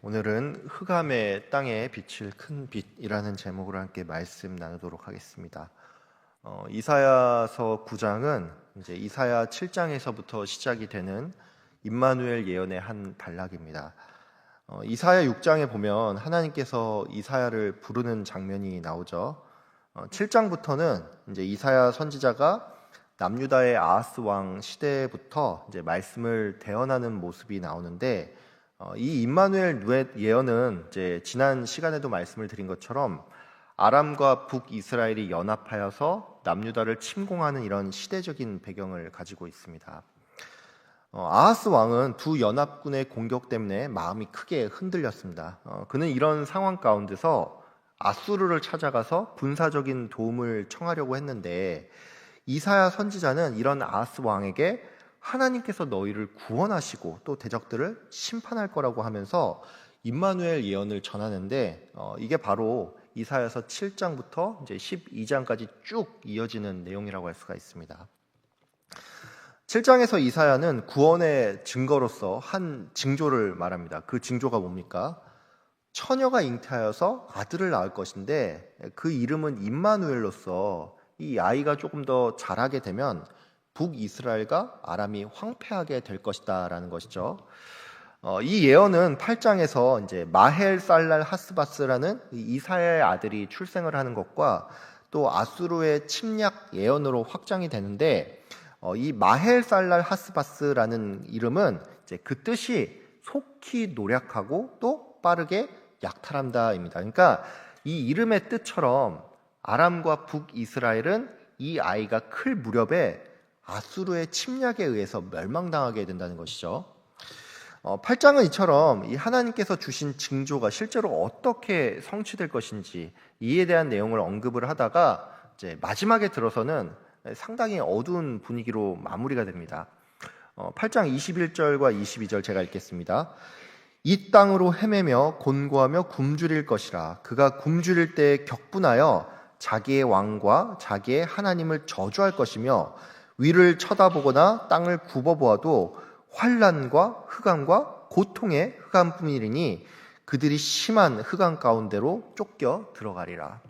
오늘은 흑암의 땅에 비칠 큰 빛이라는 제목으로 함께 말씀 나누도록 하겠습니다. 이사야서 9장은 이제 이사야 7장에서부터 시작이 되는 임마누엘 예언의 한 단락입니다. 이사야 6장에 보면 하나님께서 이사야를 부르는 장면이 나오죠. 7장부터는 이제 이사야 선지자가 남유다의 아하스 왕 시대부터 이제 말씀을 대언하는 모습이 나오는데, 이 임마누엘 예언은 이제 지난 시간에도 말씀을 드린 것처럼 아람과 북이스라엘이 연합하여서 남유다를 침공하는 이런 시대적인 배경을 가지고 있습니다. 아하스 왕은 두 연합군의 공격 때문에 마음이 크게 흔들렸습니다. 그는 이런 상황 가운데서 아수르를 찾아가서 군사적인 도움을 청하려고 했는데, 이사야 선지자는 이런 아하스 왕에게 하나님께서 너희를 구원하시고 또 대적들을 심판할 거라고 하면서 임마누엘 예언을 전하는데, 이게 바로 이사야서 7장부터 이제 12장까지 쭉 이어지는 내용이라고 할 수가 있습니다. 7장에서 이사야는 구원의 증거로서 한 징조를 말합니다. 그 징조가 뭡니까? 처녀가 잉태하여서 아들을 낳을 것인데 그 이름은 임마누엘로서 이 아이가 조금 더 자라게 되면 북이스라엘과 아람이 황폐하게 될 것이다 라는 것이죠. 이 예언은 8장에서 이제 마헬 살랄 하스바스라는 이사야의 아들이 출생을 하는 것과 또 아수르의 침략 예언으로 확장이 되는데, 이 마헬 살랄 하스바스라는 이름은 이제 그 뜻이 속히 노력하고 또 빠르게 약탈한다입니다. 그러니까 이 이름의 뜻처럼 아람과 북이스라엘은 이 아이가 클 무렵에 아수르의 침략에 의해서 멸망당하게 된다는 것이죠. 8장은 이처럼 이 하나님께서 주신 징조가 실제로 어떻게 성취될 것인지 이에 대한 내용을 언급을 하다가 이제 마지막에 들어서는 상당히 어두운 분위기로 마무리가 됩니다. 8장 21절과 22절 제가 읽겠습니다. 이 땅으로 헤매며 곤고하며 굶주릴 것이라. 그가 굶주릴 때에 격분하여 자기의 왕과 자기의 하나님을 저주할 것이며 위를 쳐다보거나 땅을 굽어보아도 환난과 흑암과 고통의 흑암뿐이니 그들이 심한 흑암 가운데로 쫓겨 들어가리라.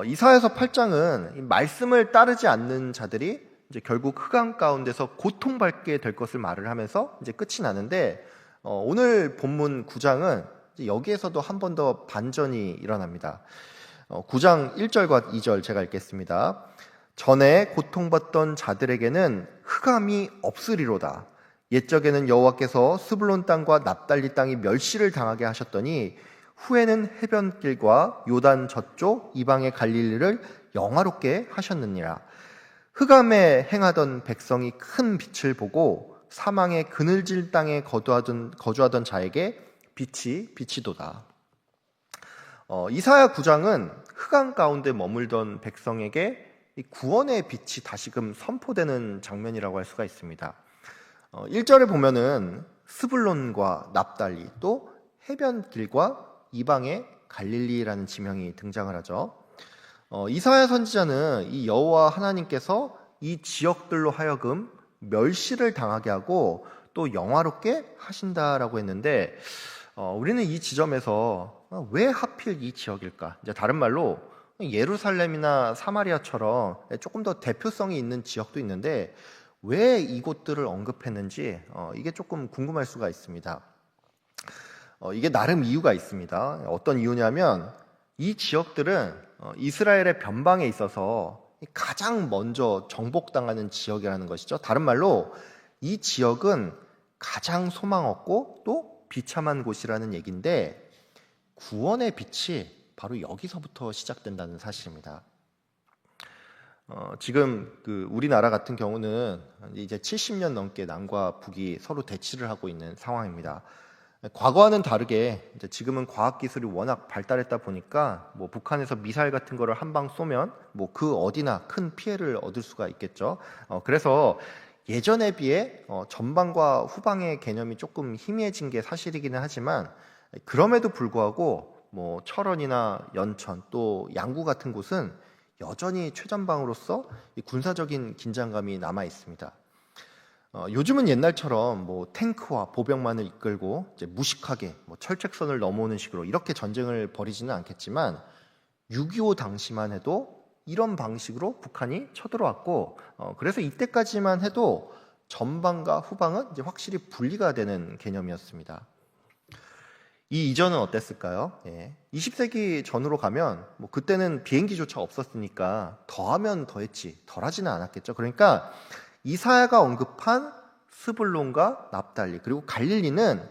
이사야서 8장은 말씀을 따르지 않는 자들이 이제 결국 흑암 가운데서 고통받게 될 것을 말을 하면서 이제 끝이 나는데, 오늘 본문 9장은 여기에서도 한 번 더 반전이 일어납니다. 9장 1절과 2절 제가 읽겠습니다. 전에 고통받던 자들에게는 흑암이 없으리로다. 옛적에는 여호와께서 스불론 땅과 납달리 땅이 멸시를 당하게 하셨더니 후에는 해변길과 요단 저쪽 이방의 갈릴리를 영화롭게 하셨느니라. 흑암에 행하던 백성이 큰 빛을 보고 사망의 그늘질 땅에 거주하던 자에게 빛이 비치도다. 이사야 9장은 흑암 가운데 머물던 백성에게 이 구원의 빛이 다시금 선포되는 장면이라고 할 수가 있습니다. 1절에 보면은 스불론과 납달리 또 해변길과 이방의 갈릴리라는 지명이 등장을 하죠. 이사야 선지자는 이 여호와 하나님께서 이 지역들로 하여금 멸시를 당하게 하고 또 영화롭게 하신다라고 했는데, 우리는 이 지점에서 왜 하필 이 지역일까? 이제 다른 말로 예루살렘이나 사마리아처럼 조금 더 대표성이 있는 지역도 있는데 왜 이곳들을 언급했는지 이게 조금 궁금할 수가 있습니다. 이게 나름 이유가 있습니다. 어떤 이유냐면 이 지역들은 이스라엘의 변방에 있어서 가장 먼저 정복당하는 지역이라는 것이죠. 다른 말로 이 지역은 가장 소망 없고 또 비참한 곳이라는 얘기인데, 구원의 빛이 바로 여기서부터 시작된다는 사실입니다. 지금 우리나라 같은 경우는 이제 70년 넘게 남과 북이 서로 대치를 하고 있는 상황입니다. 과거와는 다르게 이제 지금은 과학기술이 워낙 발달했다 보니까 뭐 북한에서 미사일 같은 거를 한 방 쏘면 뭐 그 어디나 큰 피해를 얻을 수가 있겠죠. 그래서 예전에 비해 전방과 후방의 개념이 조금 희미해진 게 사실이기는 하지만, 그럼에도 불구하고 뭐 철원이나 연천 또 양구 같은 곳은 여전히 최전방으로서 이 군사적인 긴장감이 남아 있습니다. 요즘은 옛날처럼 뭐 탱크와 보병만을 이끌고 이제 무식하게 뭐 철책선을 넘어오는 식으로 이렇게 전쟁을 벌이지는 않겠지만 6.25 당시만 해도 이런 방식으로 북한이 쳐들어왔고 그래서 이때까지만 해도 전방과 후방은 이제 확실히 분리가 되는 개념이었습니다. 이 이전은 어땠을까요? 20세기 전으로 가면 뭐 그때는 비행기조차 없었으니까 더하면 더했지 덜하지는 않았겠죠. 그러니까 이사야가 언급한 스불론과 납달리 그리고 갈릴리는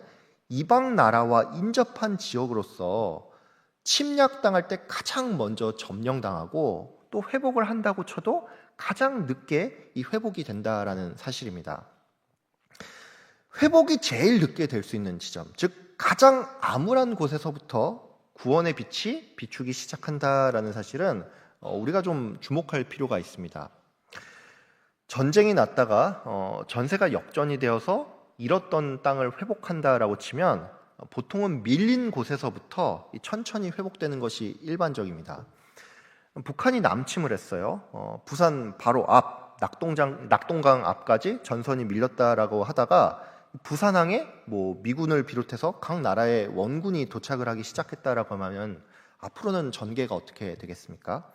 이방 나라와 인접한 지역으로서 침략당할 때 가장 먼저 점령당하고 또 회복을 한다고 쳐도 가장 늦게 이 회복이 된다라는 사실입니다. 회복이 제일 늦게 될 수 있는 지점, 즉 가장 암울한 곳에서부터 구원의 빛이 비추기 시작한다라는 사실은 우리가 좀 주목할 필요가 있습니다. 전쟁이 났다가 전세가 역전이 되어서 잃었던 땅을 회복한다라고 치면 보통은 밀린 곳에서부터 천천히 회복되는 것이 일반적입니다. 북한이 남침을 했어요. 부산 바로 앞 낙동강 앞까지 전선이 밀렸다라고 하다가 부산항에 뭐 미군을 비롯해서 각 나라의 원군이 도착을 하기 시작했다라고 하면 앞으로는 전개가 어떻게 되겠습니까?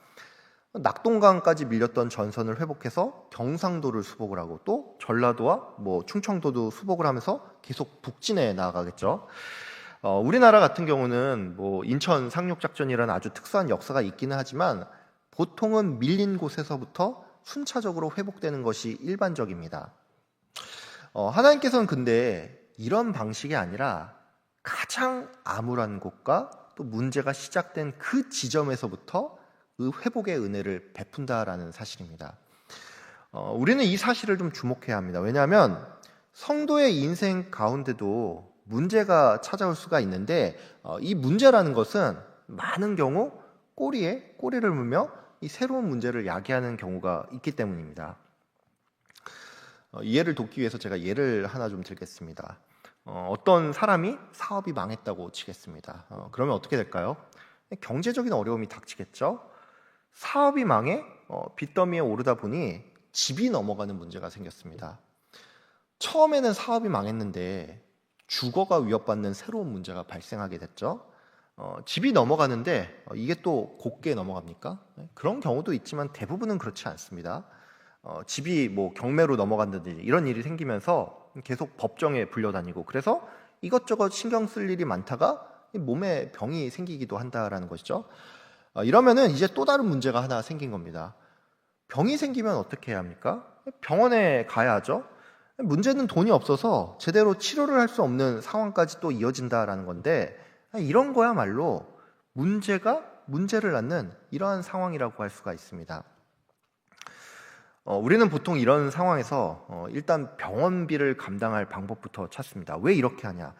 낙동강까지 밀렸던 전선을 회복해서 경상도를 수복을 하고 또 전라도와 뭐 충청도도 수복을 하면서 계속 북진해 나아가겠죠. 우리나라 같은 경우는 뭐 인천 상륙작전이라는 아주 특수한 역사가 있기는 하지만 보통은 밀린 곳에서부터 순차적으로 회복되는 것이 일반적입니다. 하나님께서는 근데 이런 방식이 아니라 가장 암울한 곳과 또 문제가 시작된 그 지점에서부터 그 회복의 은혜를 베푼다라는 사실입니다. 우리는 이 사실을 좀 주목해야 합니다. 왜냐하면 성도의 인생 가운데도 문제가 찾아올 수가 있는데 이 문제라는 것은 많은 경우 꼬리에 꼬리를 물며 이 새로운 문제를 야기하는 경우가 있기 때문입니다. 이해를 돕기 위해서 제가 예를 하나 좀 들겠습니다. 어떤 사람이 사업이 망했다고 치겠습니다. 그러면 어떻게 될까요? 경제적인 어려움이 닥치겠죠? 사업이 망해 빚더미에 오르다 보니 집이 넘어가는 문제가 생겼습니다. 처음에는 사업이 망했는데 주거가 위협받는 새로운 문제가 발생하게 됐죠. 집이 넘어가는데 이게 또 곱게 넘어갑니까? 그런 경우도 있지만 대부분은 그렇지 않습니다. 집이 뭐 경매로 넘어간다든지 이런 일이 생기면서 계속 법정에 불려다니고 그래서 이것저것 신경 쓸 일이 많다가 몸에 병이 생기기도 한다라는 것이죠. 이러면은 이제 또 다른 문제가 하나 생긴 겁니다. 병이 생기면 어떻게 해야 합니까? 병원에 가야 하죠. 문제는 돈이 없어서 제대로 치료를 할 수 없는 상황까지 또 이어진다라는 건데 이런 거야말로 문제가 문제를 낳는 이러한 상황이라고 할 수가 있습니다. 우리는 보통 이런 상황에서 일단 병원비를 감당할 방법부터 찾습니다. 왜 이렇게 하냐?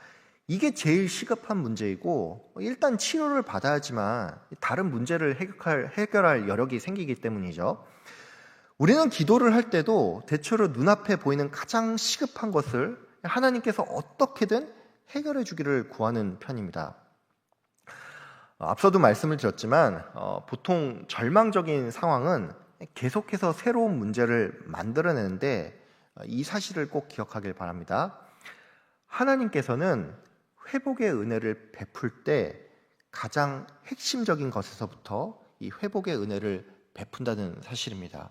이게 제일 시급한 문제이고 일단 치료를 받아야지만 다른 문제를 해결할 여력이 생기기 때문이죠. 우리는 기도를 할 때도 대체로 눈앞에 보이는 가장 시급한 것을 하나님께서 어떻게든 해결해 주기를 구하는 편입니다. 앞서도 말씀을 드렸지만 보통 절망적인 상황은 계속해서 새로운 문제를 만들어내는데 이 사실을 꼭 기억하길 바랍니다. 하나님께서는 회복의 은혜를 베풀 때 가장 핵심적인 것에서부터 이 회복의 은혜를 베푼다는 사실입니다.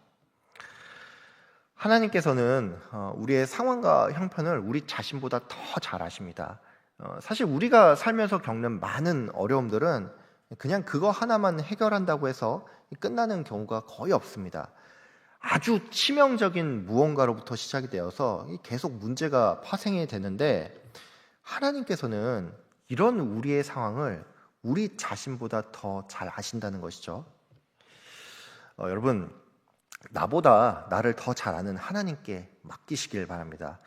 하나님께서는 우리의 상황과 형편을 우리 자신보다 더 잘 아십니다. 사실 우리가 살면서 겪는 많은 어려움들은 그냥 그거 하나만 해결한다고 해서 끝나는 경우가 거의 없습니다. 아주 치명적인 무언가로부터 시작이 되어서 계속 문제가 파생이 되는데 하나님께서는 이런 우리의 상황을 우리 자신보다 더 잘 아신다는 것이죠. 여러분, 나보다 나를 더 잘 아는 하나님께 맡기시길 바랍니다.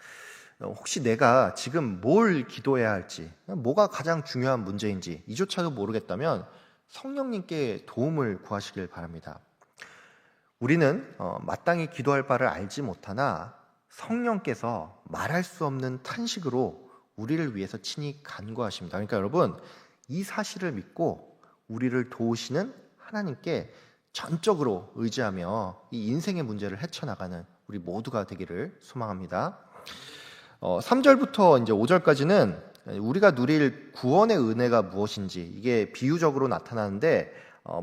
혹시 내가 지금 뭘 기도해야 할지, 뭐가 가장 중요한 문제인지 이조차도 모르겠다면 성령님께 도움을 구하시길 바랍니다. 우리는 마땅히 기도할 바를 알지 못하나 성령께서 말할 수 없는 탄식으로 우리를 위해서 친히 간구하십니다. 그러니까 여러분, 이 사실을 믿고 우리를 도우시는 하나님께 전적으로 의지하며 이 인생의 문제를 헤쳐나가는 우리 모두가 되기를 소망합니다. 3절부터 이제 5절까지는 우리가 누릴 구원의 은혜가 무엇인지 이게 비유적으로 나타나는데,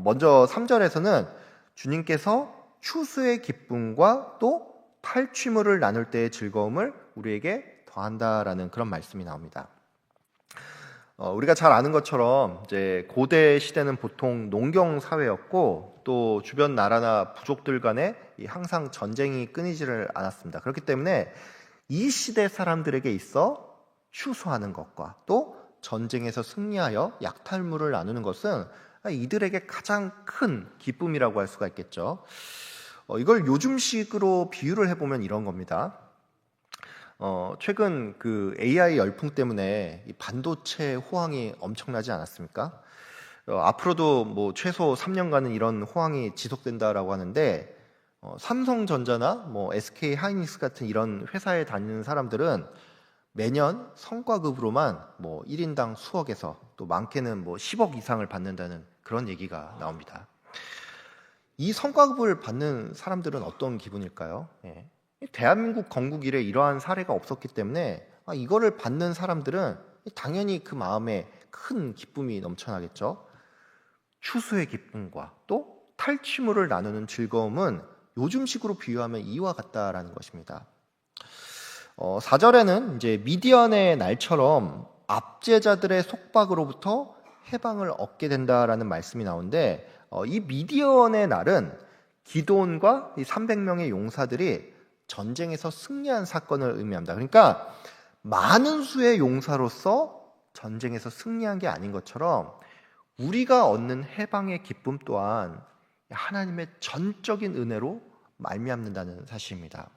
먼저 3절에서는 주님께서 추수의 기쁨과 또 탈취물을 나눌 때의 즐거움을 우리에게 더한다라는 그런 말씀이 나옵니다. 우리가 잘 아는 것처럼 이제 고대 시대는 보통 농경 사회였고, 또 주변 나라나 부족들 간에 항상 전쟁이 끊이지를 않았습니다. 그렇기 때문에 이 시대 사람들에게 있어 추수하는 것과 또 전쟁에서 승리하여 약탈물을 나누는 것은 이들에게 가장 큰 기쁨이라고 할 수가 있겠죠. 이걸 요즘식으로 비유를 해보면 이런 겁니다. 최근 그 AI 열풍 때문에 이 반도체 호황이 엄청나지 않았습니까? 앞으로도 뭐 최소 3년간은 이런 호황이 지속된다라고 하는데, 삼성전자나 뭐 SK 하이닉스 같은 이런 회사에 다니는 사람들은 매년 성과급으로만 뭐 1인당 수억에서 또 많게는 뭐 10억 이상을 받는다는 그런 얘기가 나옵니다. 이 성과급을 받는 사람들은 어떤 기분일까요? 대한민국 건국 이래 이러한 사례가 없었기 때문에 이거를 받는 사람들은 당연히 그 마음에 큰 기쁨이 넘쳐나겠죠. 추수의 기쁨과 또 탈취물을 나누는 즐거움은 요즘식으로 비유하면 이와 같다라는 것입니다. 4절에는 이제 미디안의 날처럼 압제자들의 속박으로부터 해방을 얻게 된다라는 말씀이 나오는데, 이 미디안의 날은 기드온과 이 300명의 용사들이 전쟁에서 승리한 사건을 의미합니다. 그러니까 많은 수의 용사로서 전쟁에서 승리한 게 아닌 것처럼 우리가 얻는 해방의 기쁨 또한 하나님의 전적인 은혜로 말미암는다는 사실입니다.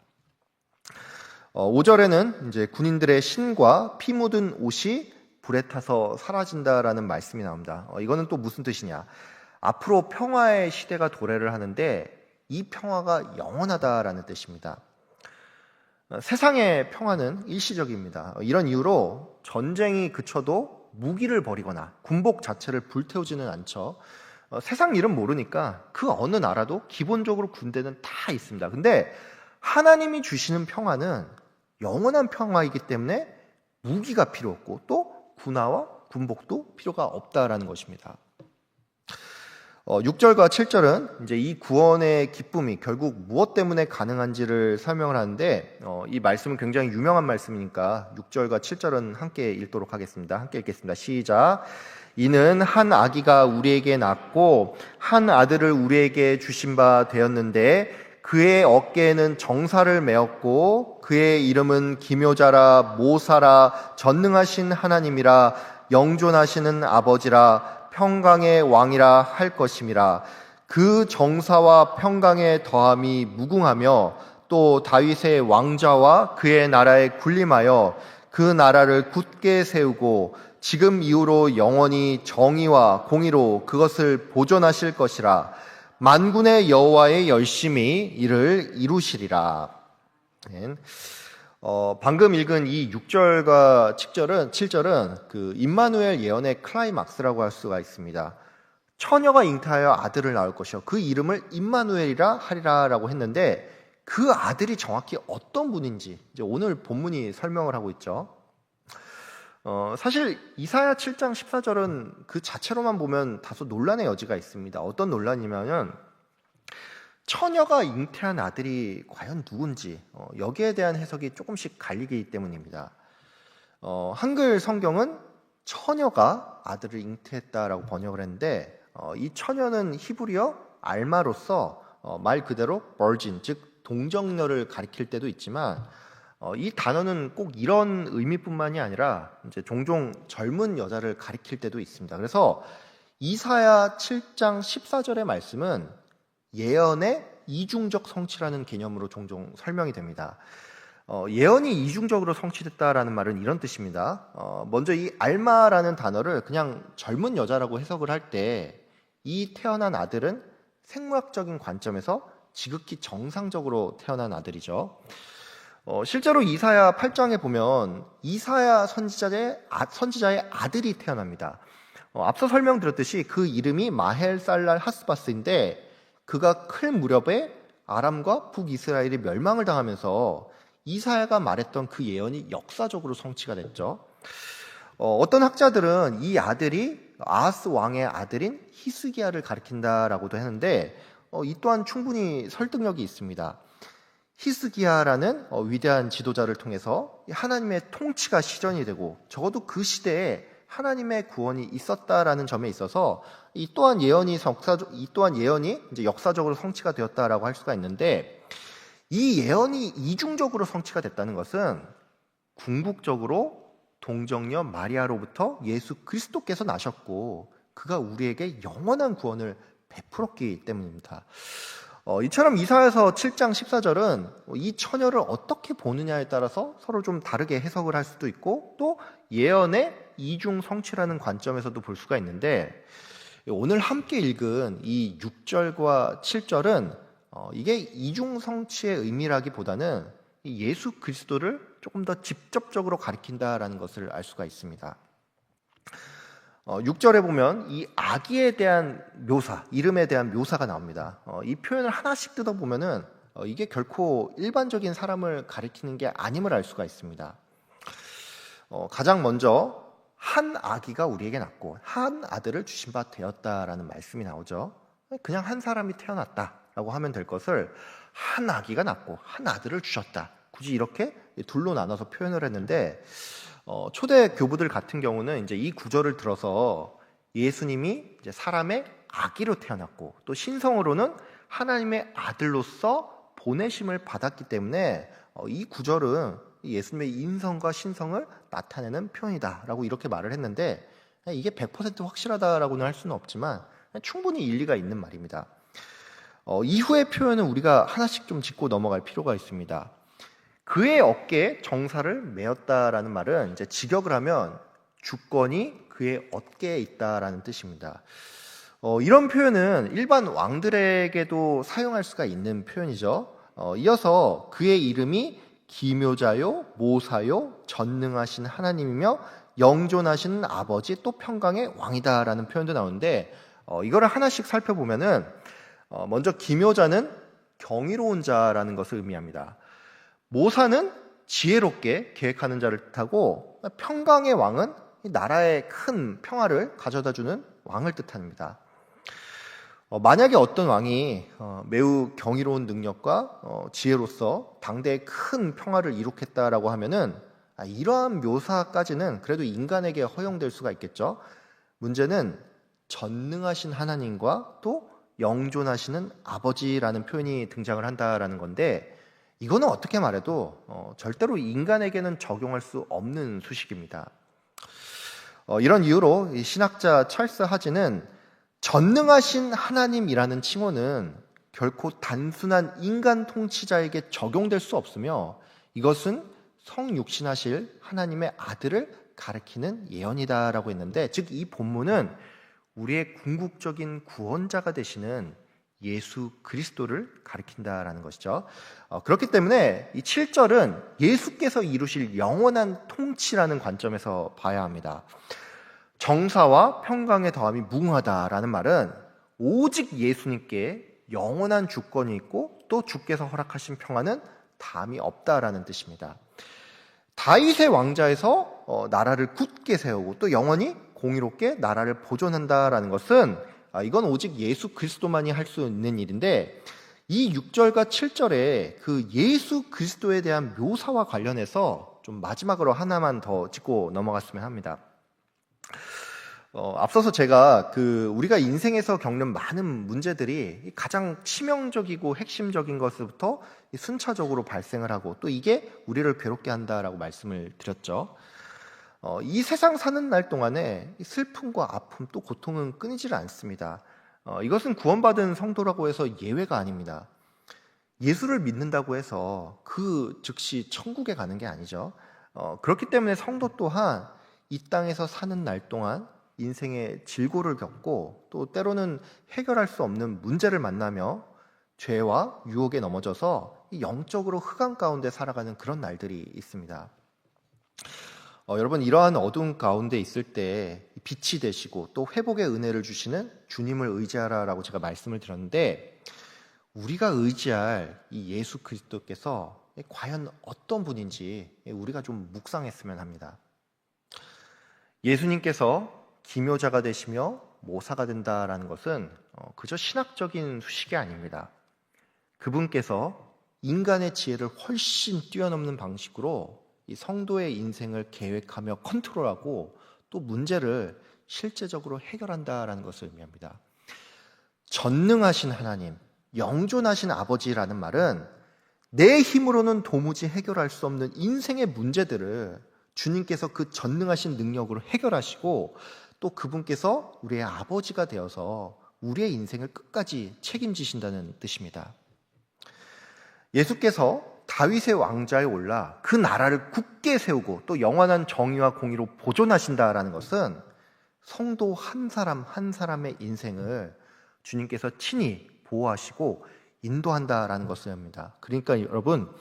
5절에는 이제 군인들의 신과 피 묻은 옷이 불에 타서 사라진다라는 말씀이 나옵니다. 이거는 또 무슨 뜻이냐? 앞으로 평화의 시대가 도래를 하는데 이 평화가 영원하다라는 뜻입니다. 세상의 평화는 일시적입니다. 이런 이유로 전쟁이 그쳐도 무기를 버리거나 군복 자체를 불태우지는 않죠. 세상 일은 모르니까 그 어느 나라도 기본적으로 군대는 다 있습니다. 근데 하나님이 주시는 평화는 영원한 평화이기 때문에 무기가 필요 없고 또 군화와 군복도 필요가 없다라는 것입니다. 6절과 7절은 이제 이 구원의 기쁨이 결국 무엇 때문에 가능한지를 설명을 하는데, 이 말씀은 굉장히 유명한 말씀이니까 6절과 7절은 함께 읽도록 하겠습니다. 함께 읽겠습니다. 시작. 이는 한 아기가 우리에게 낳고 한 아들을 우리에게 주신 바 되었는데 그의 어깨에는 정사를 메었고 그의 이름은 기묘자라 모사라 전능하신 하나님이라 영존하시는 아버지라 평강의 왕이라 할 것임이라. 그 정사와 평강의 더함이 무궁하며 또 다윗의 왕좌와 그의 나라에 군림하여 그 나라를 굳게 세우고 지금 이후로 영원히 정의와 공의로 그것을 보존하실 것이라. 만군의 여호와의 열심히 이를 이루시리라. 방금 읽은 이 6절과 7절은 그 임마누엘 예언의 클라이막스라고 할 수가 있습니다. 처녀가 잉태하여 아들을 낳을 것이요 그 이름을 임마누엘이라 하리라라고 했는데, 그 아들이 정확히 어떤 분인지 이제 오늘 본문이 설명을 하고 있죠. 사실 이사야 7장 14절은 그 자체로만 보면 다소 논란의 여지가 있습니다. 어떤 논란이냐면 처녀가 잉태한 아들이 과연 누군지 여기에 대한 해석이 조금씩 갈리기 때문입니다. 한글 성경은 처녀가 아들을 잉태했다라고 번역을 했는데, 이 처녀는 히브리어 알마로서 말 그대로 virgin, 즉 동정녀를 가리킬 때도 있지만, 이 단어는 꼭 이런 의미뿐만이 아니라 이제 종종 젊은 여자를 가리킬 때도 있습니다. 그래서 이사야 7장 14절의 말씀은 예언의 이중적 성취라는 개념으로 종종 설명이 됩니다. 예언이 이중적으로 성취됐다라는 말은 이런 뜻입니다. 먼저 이 알마라는 단어를 그냥 젊은 여자라고 해석을 할 때 이 태어난 아들은 생물학적인 관점에서 지극히 정상적으로 태어난 아들이죠. 실제로 이사야 8장에 보면 이사야 선지자의 아들이 태어납니다. 앞서 설명드렸듯이 그 이름이 마헬살랄 하스바스인데, 그가 클 무렵에 아람과 북이스라엘이 멸망을 당하면서 이사야가 말했던 그 예언이 역사적으로 성취가 됐죠. 어떤 학자들은 이 아들이 아하스 왕의 아들인 히스기야를 가리킨다라고도 했는데 이 또한 충분히 설득력이 있습니다. 히스기야라는 위대한 지도자를 통해서 하나님의 통치가 실현이 되고 적어도 그 시대에 하나님의 구원이 있었다라는 점에 있어서 이 또한 예언이 이제 역사적으로 성취가 되었다라고 할 수가 있는데, 이 예언이 이중적으로 성취가 됐다는 것은 궁극적으로 동정녀 마리아로부터 예수 그리스도께서 나셨고 그가 우리에게 영원한 구원을 베풀었기 때문입니다. 이처럼 이사야서 7장 14절은 이 처녀를 어떻게 보느냐에 따라서 서로 좀 다르게 해석을 할 수도 있고, 또 예언의 이중 성취라는 관점에서도 볼 수가 있는데, 오늘 함께 읽은 이 6절과 7절은 이게 이중 성취의 의미라기보다는 예수 그리스도를 조금 더 직접적으로 가리킨다라는 것을 알 수가 있습니다. 6절에 보면 이 아기에 대한 묘사, 이름에 대한 묘사가 나옵니다. 이 표현을 하나씩 뜯어보면은 이게 결코 일반적인 사람을 가리키는 게 아님을 알 수가 있습니다. 가장 먼저 한 아기가 우리에게 낳고 한 아들을 주신 바 되었다라는 말씀이 나오죠. 그냥 한 사람이 태어났다라고 하면 될 것을 한 아기가 낳고 한 아들을 주셨다, 굳이 이렇게 둘로 나눠서 표현을 했는데, 초대 교부들 같은 경우는 이제 이 구절을 들어서 예수님이 이제 사람의 아기로 태어났고 또 신성으로는 하나님의 아들로서 보내심을 받았기 때문에 이 구절은 예수님의 인성과 신성을 나타내는 표현이다라고 이렇게 말을 했는데, 이게 100% 확실하다라고는 할 수는 없지만 충분히 일리가 있는 말입니다. 이후의 표현은 우리가 하나씩 좀 짚고 넘어갈 필요가 있습니다. 그의 어깨에 정사를 메었다라는 말은 이제 직역을 하면 주권이 그의 어깨에 있다라는 뜻입니다. 이런 표현은 일반 왕들에게도 사용할 수가 있는 표현이죠. 이어서 그의 이름이 기묘자요, 모사요, 전능하신 하나님이며 영존하신 아버지, 또 평강의 왕이다라는 표현도 나오는데, 이거를 하나씩 살펴보면은 먼저 기묘자는 경이로운 자라는 것을 의미합니다. 모사는 지혜롭게 계획하는 자를 뜻하고, 평강의 왕은 나라의 큰 평화를 가져다주는 왕을 뜻합니다. 만약에 어떤 왕이 매우 경이로운 능력과 지혜로서 당대에 큰 평화를 이룩했다라고 하면은 이러한 묘사까지는 그래도 인간에게 허용될 수가 있겠죠. 문제는 전능하신 하나님과 또 영존하시는 아버지라는 표현이 등장을 한다라는 건데, 이거는 어떻게 말해도 절대로 인간에게는 적용할 수 없는 수식입니다. 이런 이유로 이 신학자 찰스 하지는 전능하신 하나님이라는 칭호는 결코 단순한 인간 통치자에게 적용될 수 없으며, 이것은 성육신하실 하나님의 아들을 가리키는 예언이다라고 했는데, 즉 이 본문은 우리의 궁극적인 구원자가 되시는 예수 그리스도를 가리킨다라는 것이죠. 그렇기 때문에 이 7절은 예수께서 이루실 영원한 통치라는 관점에서 봐야 합니다. 정사와 평강의 더함이 무궁하다라는 말은 오직 예수님께 영원한 주권이 있고 또 주께서 허락하신 평화는 담이 없다라는 뜻입니다. 다윗의 왕자에서 나라를 굳게 세우고 또 영원히 공의롭게 나라를 보존한다라는 것은 이건 오직 예수 그리스도만이 할 수 있는 일인데, 이 6절과 7절에 그 예수 그리스도에 대한 묘사와 관련해서 좀 마지막으로 하나만 더 짚고 넘어갔으면 합니다. 앞서서 제가 우리가 인생에서 겪는 많은 문제들이 가장 치명적이고 핵심적인 것부터 순차적으로 발생을 하고 또 이게 우리를 괴롭게 한다라고 말씀을 드렸죠. 이 세상 사는 날 동안에 슬픔과 아픔 또 고통은 끊이질 않습니다. 이것은 구원받은 성도라고 해서 예외가 아닙니다. 예수를 믿는다고 해서 그 즉시 천국에 가는 게 아니죠. 그렇기 때문에 성도 또한 이 땅에서 사는 날 동안 인생의 질고를 겪고 또 때로는 해결할 수 없는 문제를 만나며 죄와 유혹에 넘어져서 영적으로 흑암 가운데 살아가는 그런 날들이 있습니다. 여러분, 이러한 어두운 가운데 있을 때 빛이 되시고 또 회복의 은혜를 주시는 주님을 의지하라라고 제가 말씀을 드렸는데, 우리가 의지할 이 예수 그리스도께서 과연 어떤 분인지 우리가 좀 묵상했으면 합니다. 예수님께서 기묘자가 되시며 모사가 된다라는 것은 그저 신학적인 수식이 아닙니다. 그분께서 인간의 지혜를 훨씬 뛰어넘는 방식으로 이 성도의 인생을 계획하며 컨트롤하고 또 문제를 실제적으로 해결한다라는 것을 의미합니다. 전능하신 하나님, 영존하신 아버지라는 말은 내 힘으로는 도무지 해결할 수 없는 인생의 문제들을 주님께서 그 전능하신 능력으로 해결하시고 또 그분께서 우리의 아버지가 되어서 우리의 인생을 끝까지 책임지신다는 뜻입니다. 예수께서 다윗의 왕좌에 올라 그 나라를 굳게 세우고 또 영원한 정의와 공의로 보존하신다라는 것은 성도 한 사람 한 사람의 인생을 주님께서 친히 보호하시고 인도한다라는 것을 합니다. 그러니까 여러분,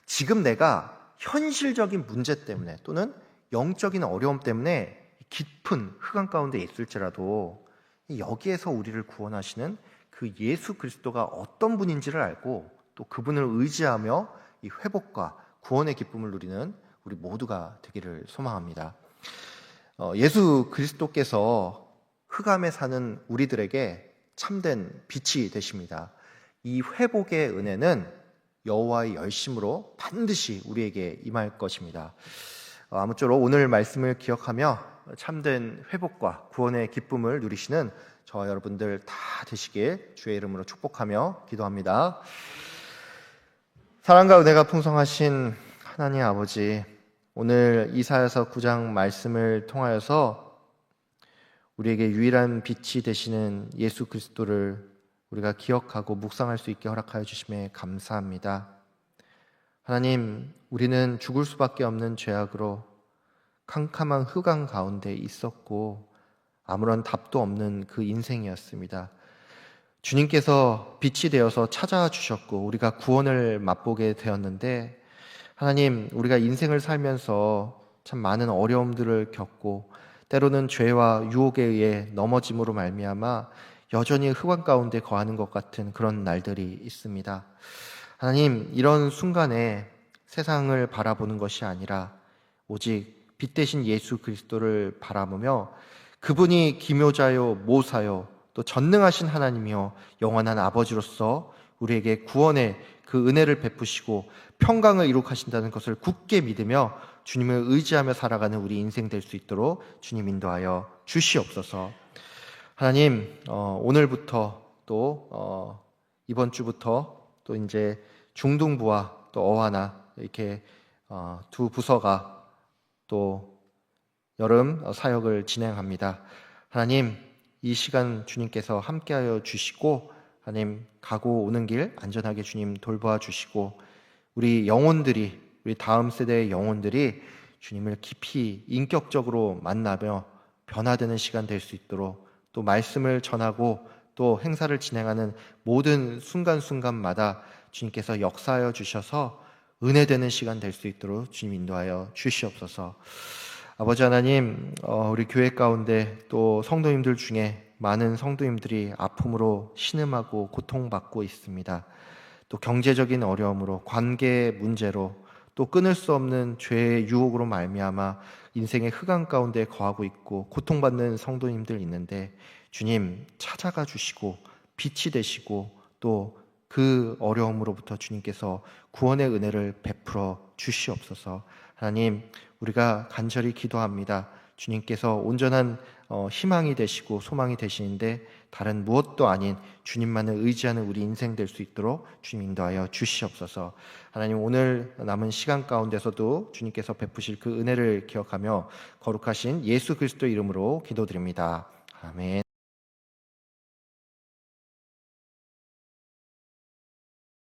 지금 내가 현실적인 문제 때문에 또는 영적인 어려움 때문에 깊은 흑암 가운데 있을지라도 여기에서 우리를 구원하시는 그 예수 그리스도가 어떤 분인지를 알고 또 그분을 의지하며 이 회복과 구원의 기쁨을 누리는 우리 모두가 되기를 소망합니다. 예수 그리스도께서 흑암에 사는 우리들에게 참된 빛이 되십니다. 이 회복의 은혜는 여호와의 열심으로 반드시 우리에게 임할 것입니다. 아무쪼록 오늘 말씀을 기억하며 참된 회복과 구원의 기쁨을 누리시는 저와 여러분들 다 되시길 주의 이름으로 축복하며 기도합니다. 사랑과 은혜가 풍성하신 하나님 아버지, 오늘 이사야서 9장 말씀을 통하여서 우리에게 유일한 빛이 되시는 예수 그리스도를 우리가 기억하고 묵상할 수 있게 허락하여 주심에 감사합니다. 하나님, 우리는 죽을 수밖에 없는 죄악으로 캄캄한 흑암 가운데 있었고 아무런 답도 없는 그 인생이었습니다. 주님께서 빛이 되어서 찾아와 주셨고 우리가 구원을 맛보게 되었는데, 하나님, 우리가 인생을 살면서 참 많은 어려움들을 겪고 때로는 죄와 유혹에 의해 넘어짐으로 말미암아 여전히 흑암 가운데 거하는 것 같은 그런 날들이 있습니다. 하나님, 이런 순간에 세상을 바라보는 것이 아니라 오직 빛 대신 예수 그리스도를 바라보며 그분이 기묘자요 모사요 또 전능하신 하나님이요 영원한 아버지로서 우리에게 구원의 그 은혜를 베푸시고 평강을 이룩하신다는 것을 굳게 믿으며 주님을 의지하며 살아가는 우리 인생 될 수 있도록 주님 인도하여 주시옵소서. 하나님, 오늘부터 또 이번 주부터 또 이제 중등부와 또 어하나 이렇게 두 부서가 또 여름 사역을 진행합니다. 하나님, 이 시간 주님께서 함께하여 주시고 하나님, 가고 오는 길 안전하게 주님 돌보아 주시고 우리 영혼들이, 우리 다음 세대의 영혼들이 주님을 깊이 인격적으로 만나며 변화되는 시간 될 수 있도록 또 말씀을 전하고 또 행사를 진행하는 모든 순간순간마다 주님께서 역사하여 주셔서 은혜되는 시간 될 수 있도록 주님 인도하여 주시옵소서. 아버지 하나님, 우리 교회 가운데 또 성도님들 중에 많은 성도님들이 아픔으로 신음하고 고통받고 있습니다. 또 경제적인 어려움으로, 관계 문제로, 또 끊을 수 없는 죄의 유혹으로 말미암아 인생의 흑암 가운데 거하고 있고 고통받는 성도님들 있는데 주님 찾아가 주시고 빛이 되시고 또 그 어려움으로부터 주님께서 구원의 은혜를 베풀어 주시옵소서. 하나님, 우리가 간절히 기도합니다. 주님께서 온전한 희망이 되시고 소망이 되시는데 다른 무엇도 아닌 주님만을 의지하는 우리 인생 될 수 있도록 주님 인도하여 주시옵소서. 하나님, 오늘 남은 시간 가운데서도 주님께서 베푸실 그 은혜를 기억하며 거룩하신 예수 그리스도 이름으로 기도드립니다. 아멘.